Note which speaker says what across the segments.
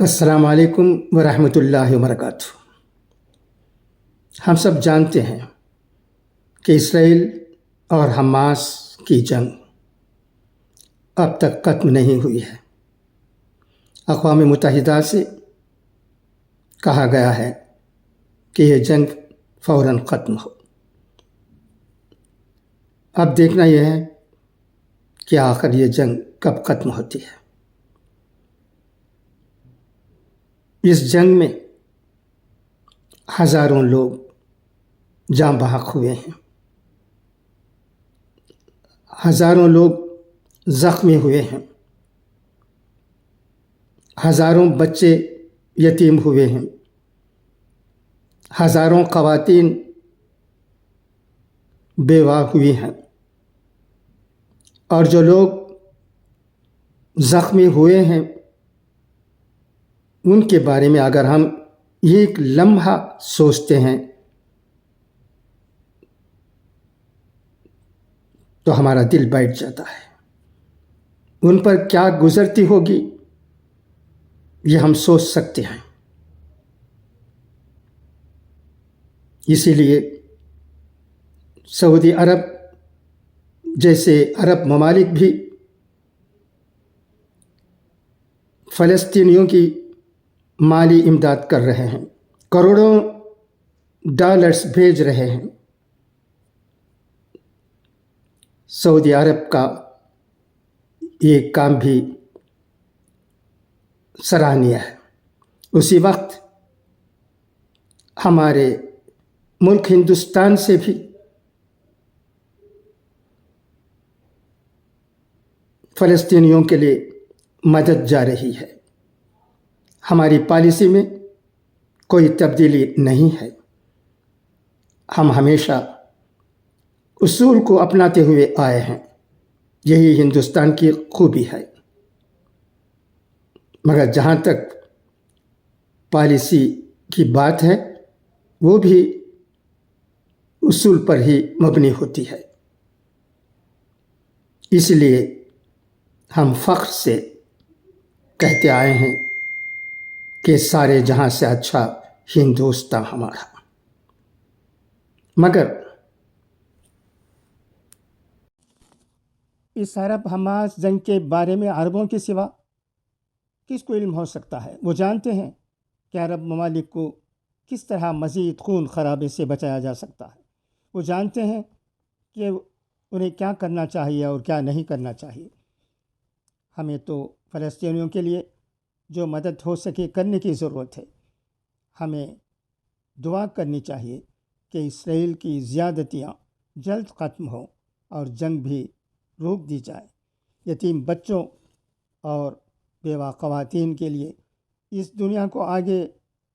Speaker 1: السلام علیکم ورحمۃ اللہ وبرکاتہ۔ ہم سب جانتے ہیں کہ اسرائیل اور حماس کی جنگ اب تک ختم نہیں ہوئی ہے۔ اقوام متحدہ سے کہا گیا ہے کہ یہ جنگ فوراً ختم ہو۔ اب دیکھنا یہ ہے کہ آخر یہ جنگ کب ختم ہوتی ہے۔ اس جنگ میں ہزاروں لوگ جاں بحق ہوئے ہیں، ہزاروں لوگ زخمی ہوئے ہیں، ہزاروں بچے یتیم ہوئے ہیں، ہزاروں خواتین بیوہ ہوئی ہیں، اور جو لوگ زخمی ہوئے ہیں ان کے بارے میں اگر ہم ایک لمحہ سوچتے ہیں تو ہمارا دل بیٹھ جاتا ہے۔ ان پر کیا گزرتی ہوگی یہ ہم سوچ سکتے ہیں۔ اسی لیے سعودی عرب جیسے عرب ممالک بھی فلسطینیوں کی مالی امداد کر رہے ہیں، کروڑوں ڈالرز بھیج رہے ہیں۔ سعودی عرب کا یہ کام بھی سراہنیہ ہے۔ اسی وقت ہمارے ملک ہندوستان سے بھی فلسطینیوں کے لیے مدد جا رہی ہے۔ ہماری پالیسی میں کوئی تبدیلی نہیں ہے۔ ہم ہمیشہ اصول کو اپناتے ہوئے آئے ہیں، یہی ہندوستان کی خوبی ہے۔ مگر جہاں تک پالیسی کی بات ہے وہ بھی اصول پر ہی مبنی ہوتی ہے۔ اس لیے ہم فخر سے کہتے آئے ہیں کہ سارے جہاں سے اچھا ہندوستان ہمارا۔ مگر اس عرب حماس جنگ کے بارے میں عربوں کے سوا کس کو علم ہو سکتا ہے؟ وہ جانتے ہیں کہ عرب ممالک کو کس طرح مزید خون خرابے سے بچایا جا سکتا ہے۔ وہ جانتے ہیں کہ انہیں کیا کرنا چاہیے اور کیا نہیں کرنا چاہیے۔ ہمیں تو فلسطینیوں کے لیے جو مدد ہو سکے کرنے کی ضرورت ہے۔ ہمیں دعا کرنی چاہیے کہ اسرائیل کی زیادتیاں جلد ختم ہوں اور جنگ بھی روک دی جائے۔ یتیم بچوں اور بیوہ خواتین کے لیے اس دنیا کو آگے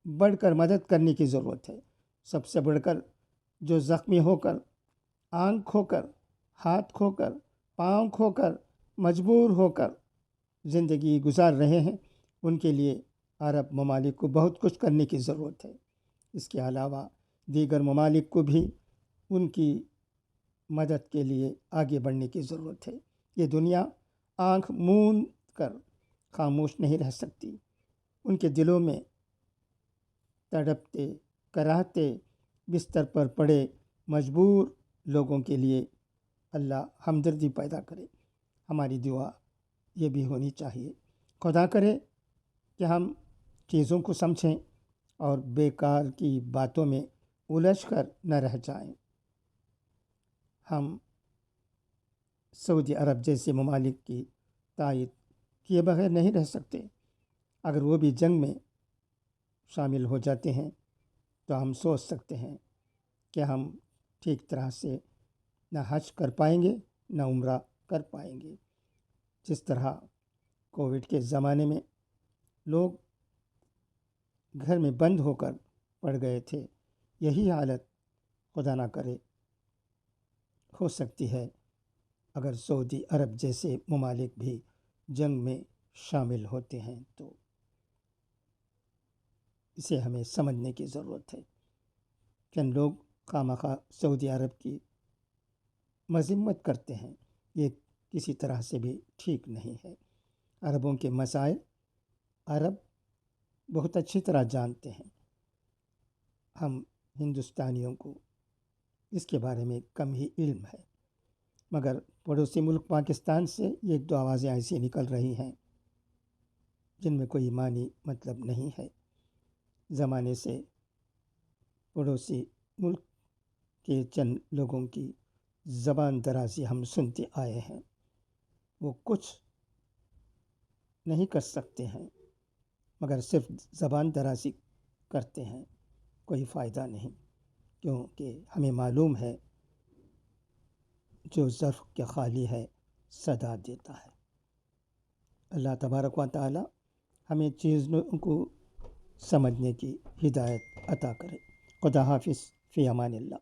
Speaker 1: بڑھ کر مدد کرنے کی ضرورت ہے۔ سب سے بڑھ کر جو زخمی ہو کر، آنکھ کھو کر، ہاتھ کھو کر، پاؤں کھو کر، مجبور ہو کر زندگی گزار رہے ہیں، ان کے لیے عرب ممالک کو بہت کچھ کرنے کی ضرورت ہے۔ اس کے علاوہ دیگر ممالک کو بھی ان کی مدد کے لیے آگے بڑھنے کی ضرورت ہے۔ یہ دنیا آنکھ موند کر خاموش نہیں رہ سکتی۔ ان کے دلوں میں تڑپتے کراہتے بستر پر پڑے مجبور لوگوں کے لیے اللہ ہمدردی پیدا کرے۔ ہماری دعا یہ بھی ہونی چاہیے، خدا کرے کہ ہم چیزوں کو سمجھیں اور بیکار کی باتوں میں الجھ کر نہ رہ جائیں۔ ہم سعودی عرب جیسے ممالک کی تائید کیے بغیر نہیں رہ سکتے۔ اگر وہ بھی جنگ میں شامل ہو جاتے ہیں تو ہم سوچ سکتے ہیں کہ ہم ٹھیک طرح سے نہ حج کر پائیں گے نہ عمرہ کر پائیں گے۔ جس طرح کووڈ کے زمانے میں لوگ گھر میں بند ہو کر پڑ گئے تھے، یہی حالت خدا نہ کرے ہو سکتی ہے اگر سعودی عرب جیسے ممالک بھی جنگ میں شامل ہوتے ہیں تو۔ اسے ہمیں سمجھنے کی ضرورت ہے۔ چند لوگ خواہ سعودی عرب کی مذمت کرتے ہیں، یہ کسی طرح سے بھی ٹھیک نہیں ہے۔ عربوں کے مسائل عرب بہت اچھی طرح جانتے ہیں۔ ہم ہندوستانیوں کو اس کے بارے میں کم ہی علم ہے، مگر پڑوسی ملک پاکستان سے ایک دو آوازیں ایسی نکل رہی ہیں جن میں کوئی معنی مطلب نہیں ہے۔ زمانے سے پڑوسی ملک کے چند لوگوں کی زبان درازی ہم سنتے آئے ہیں۔ وہ کچھ نہیں کر سکتے ہیں مگر صرف زبان درازی کرتے ہیں، کوئی فائدہ نہیں، کیونکہ ہمیں معلوم ہے جو ظرف کے خالی ہے صدا دیتا ہے۔ اللہ تبارک و تعالی ہمیں چیزوں کو سمجھنے کی ہدایت عطا کرے۔ خدا حافظ، فی امان اللہ۔